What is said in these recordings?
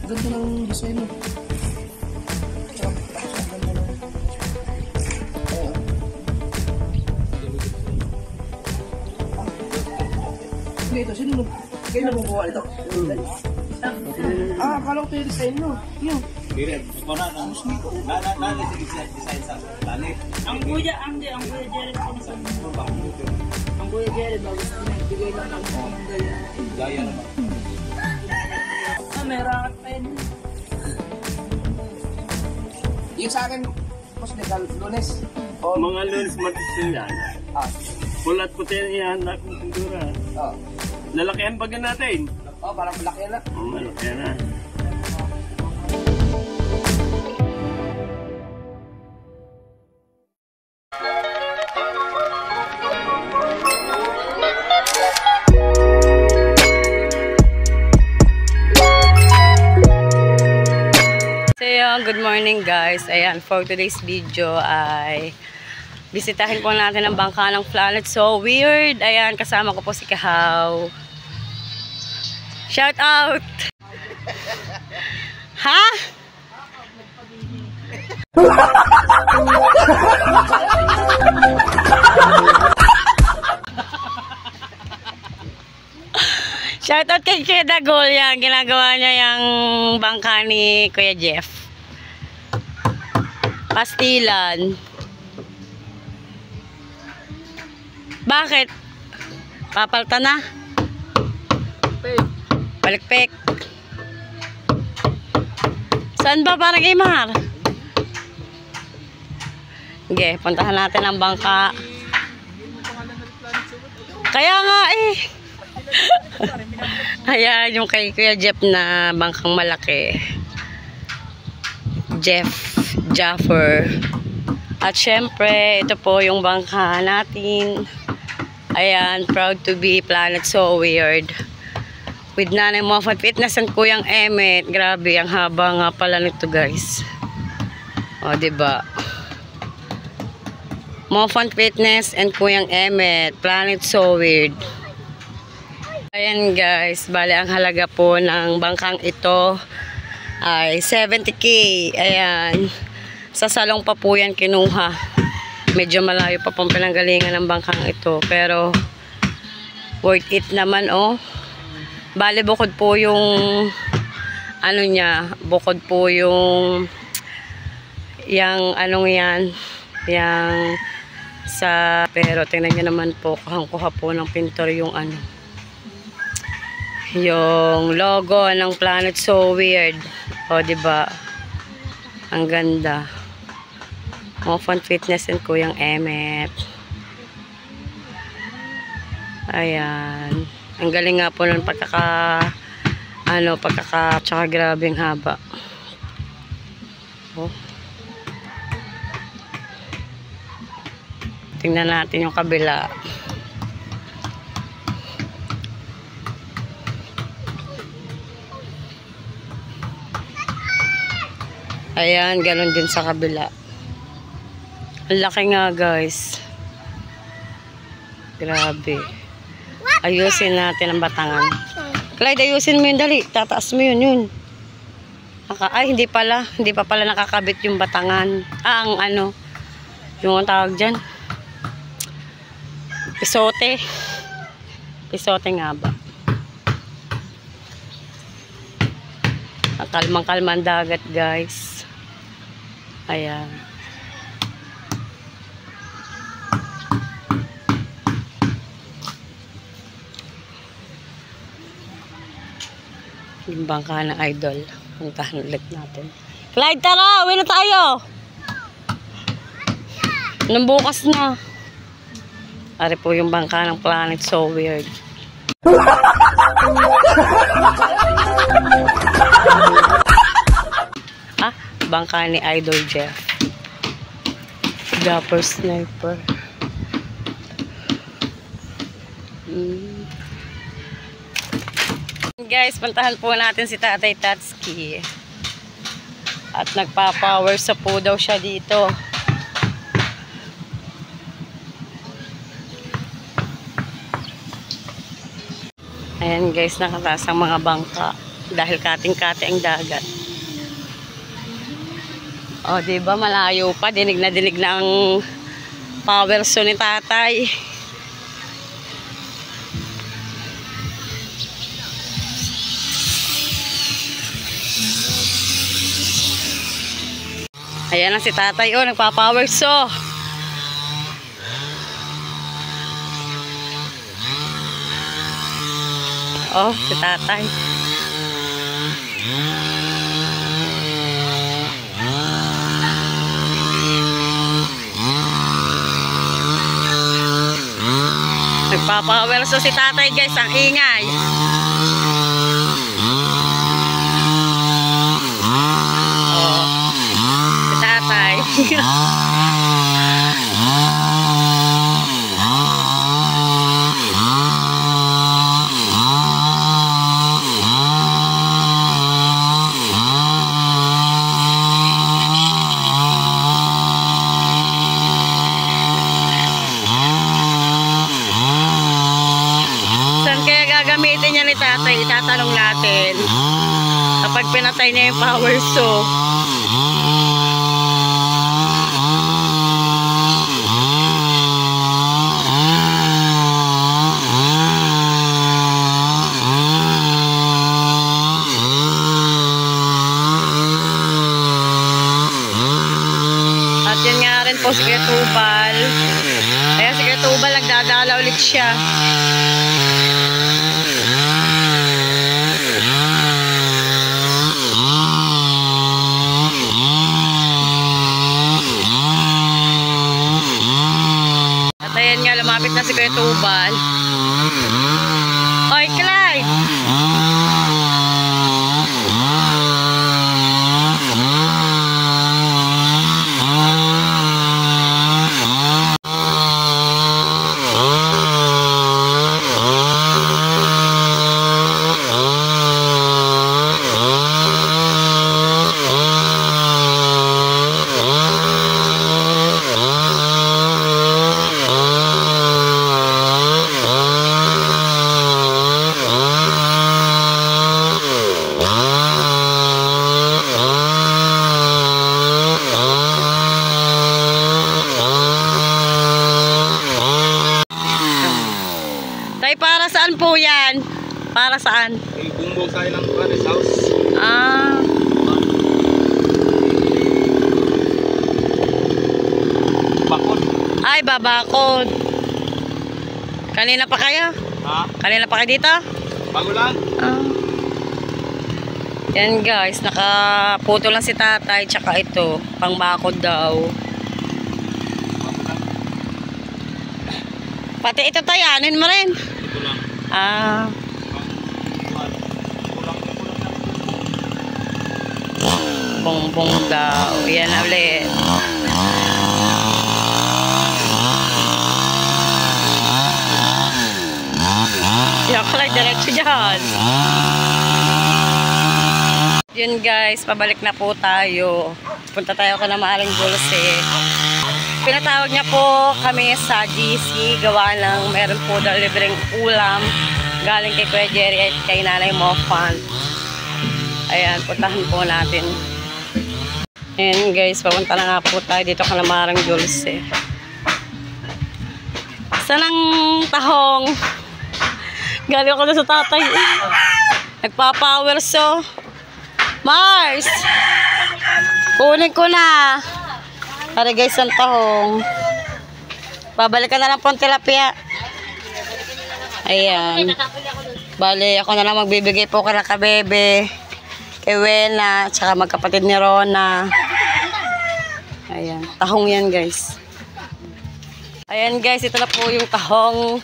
Ganda ng design mo. Hindi, ito. Sino mo? Kaya na mong ito? Akala ko ito yung design mo. Yun. Ang kuya Jerry ang kuya Jerry bago sa nagbigay lang ng gaya naman. May rocket pen. Yung sa akin, mas legal, Lunes. O mga Lunes, Martes yan. Pulat puti yan, ihanda kong pintura. Lalakihan pa natin. Parang malaki na. Malaki na. Good morning guys. Ayan, for today's video ay bisitahin po natin ang bangka ng Planet So Weird. Ayan, kasama ko po si Kahaw. Shout out! Ha? Shout out kay Kuya Dagol. Yan, ginagawa niya yung bangka ni Kuya Jeff. Pastilan. Bakit? Papalta na? Balikpik. Saan ba parang Imar? Okay, puntahan natin ang bangka. Kaya nga eh. Ayan yung kay Kuya Jeff na bangkang malaki. Jaffer. At syempre, ito po yung bangka natin. Ayan, proud to be Planet So Weird. With Nanay Moffat Fitness and Kuyang Emmet. Grabe, ang haba nga pala nito guys. O, diba? Moffat Fitness and Kuyang Emmet. Planet So Weird. Ayan guys, bale ang halaga po ng bangkang ito ay 70k. Ayan. Sa salong pa po yan kinuha. Medyo malayo pa pong pinanggalingan ng bangkang ito. Pero worth it naman oh. Bale bukod po yung ano niya, bukod po yung anong yan, yang sa, pero tingnan niyo naman po, kuha po ng pintor yung ano, yung logo ng Planet So Weird. O, diba? Ang ganda. Moffat Fitness and Kuyang Emmet. Ayan. Ang galing nga po ng tsaka grabing haba. Oh. Tingnan natin yung kabila. Ayan, ganun din sa kabila. Ang laki nga guys. Grabe. Ayusin natin ang batangan. Clyde, ayusin mo yun, dali. Tataas mo yun. Ay, hindi pala. Hindi pa pala nakakabit yung batangan. Ang ano, yung tawag dyan. Pisote. Pisote nga ba? Kalmang-kalmang dagat guys. Ayan. Yung bangka ng Idol. Puntahan ulit natin. Clyde, tara! Uwi na tayo! Nung bukas na. Ari po yung bangka ng Planet So Weird. Bangka ni Idol Jeff. Dapper Sniper. Guys, puntahan po natin si Tatay Tatski. At nagpa-power sa po daw siya dito. Ayan guys, nakataas ang mga bangka. dahil kating-kati ang dagat. O, diba malayo pa, dinig na ang power saw ni tatay. Ayan na si tatay, oh, nagpa-power saw. Oh, si tatay. Nagpa-power saw si tatay, guys, ang ingay. Oh, si tatay. Gagamitin niya ni tatay, itatanong natin kapag pinatay niya yung power saw. At yun nga rin po si Kuya Tubal. Ayan si Kuya Tubal, nagdadala ulit siya. At ayan nga, lumapit na si Kuya Tubal. Oy, Clyde! Tay, para saan po yan? Para saan? Bumbog tayo ng Paris House. Ah. Bakod. Ay, babakod. Kanina pa kayo? Ha? Kanina pa kayo dito? Bago lang. Ah. Yan guys, nakaputo lang si tatay, tsaka ito, pang bakod daw. Pati ito tayanin mo rin. Ito lang. Ah. Bongbong daw. Yan na ulit. Yan pala, diretso dyan. Yun guys, pabalik na po tayo. Punta tayo ka na Maaling Dulce. Pinatawag niya po kami sa GC. Gawa ng meron po daw libreng ulam. Galing kay Kuya Jerry at kay Nanay Mofan. Ayan, puntahan po natin. Ayan guys, papunta na nga po tayo dito ka na Maaling Dulce. Saan ang tahong? Galing ako na sa tatay. Nagpa-power saw. Mars! Kunin ko na. Para guys, ang tahong. Babalik ka na lang po ang tilapia. Ayan. Bali, ako na lang magbibigay po kay Kabebe, kay Wena, tsaka magkapatid ni Rona. Ayan. Tahong yan guys. Ayan guys, ito na po yung tahong.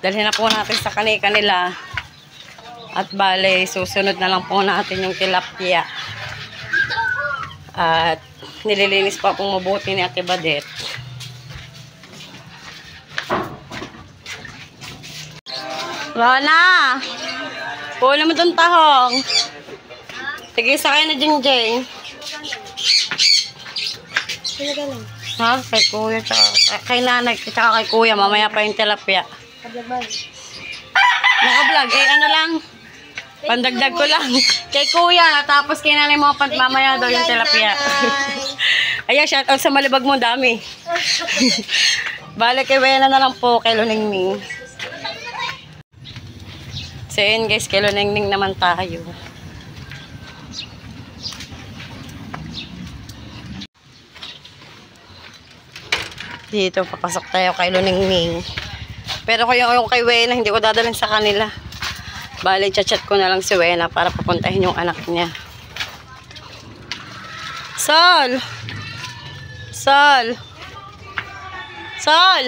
Dalhin na po natin sa kanila. At bale, susunod na lang po natin yung tilapia. At nililinis pa pong mabuti ni Ate Badet. Rona! Pula mo itong tahong. Sige, sakay na Jingjing. Ha? Kay kuya, tsaka kay nanay, tsaka kay kuya. Mamaya pa yung tilapia. Naka-vlog. Eh, ano lang? Pandagdag ko lang. Kay kuya, tapos kinalay mo mamaya daw yung tilapia. Ayan, shout out sa Malibag mo, dami. Bale, kay Wena na lang po, kay Luningning. So yun guys, kay Luningning naman tayo. Dito, papasok tayo kay Luningning. Pero kung yung kay Wena, hindi ko dadalhin sa kanila. Bale, chat ko na lang si Wena para papuntahin yung anak niya. Sol! Sol! Sol!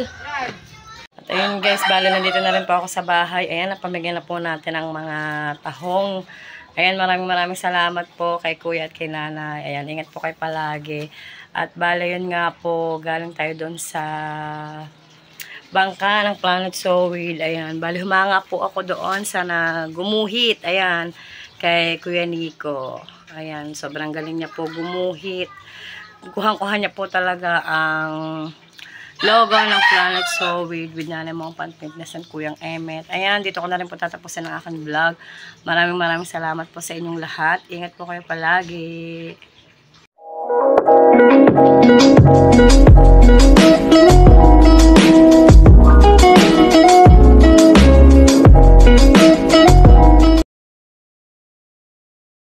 At ayun guys, bale, nandito na rin po ako sa bahay. Ayan, napamigyan na po natin ang mga tahong. Ayan, maraming salamat po kay kuya at kay nanay. Ayan, ingat po kayo palagi. At bale, yun nga po, galing tayo doon sa bangka ng Planet Sowid. Ayan, bale, humanga po ako doon sa gumuhit. Ayan, kay Kuya Nico. Ayan, sobrang galing niya po gumuhit. Kuhang-kuhan niya po talaga ang logo ng Planet Sowid with Nanay Mong Pan-Fitness and Kuyang Emmet. Ayan, dito ko na rin po tatapusin ang aking vlog. Maraming salamat po sa inyong lahat. Ingat po kayo palagi.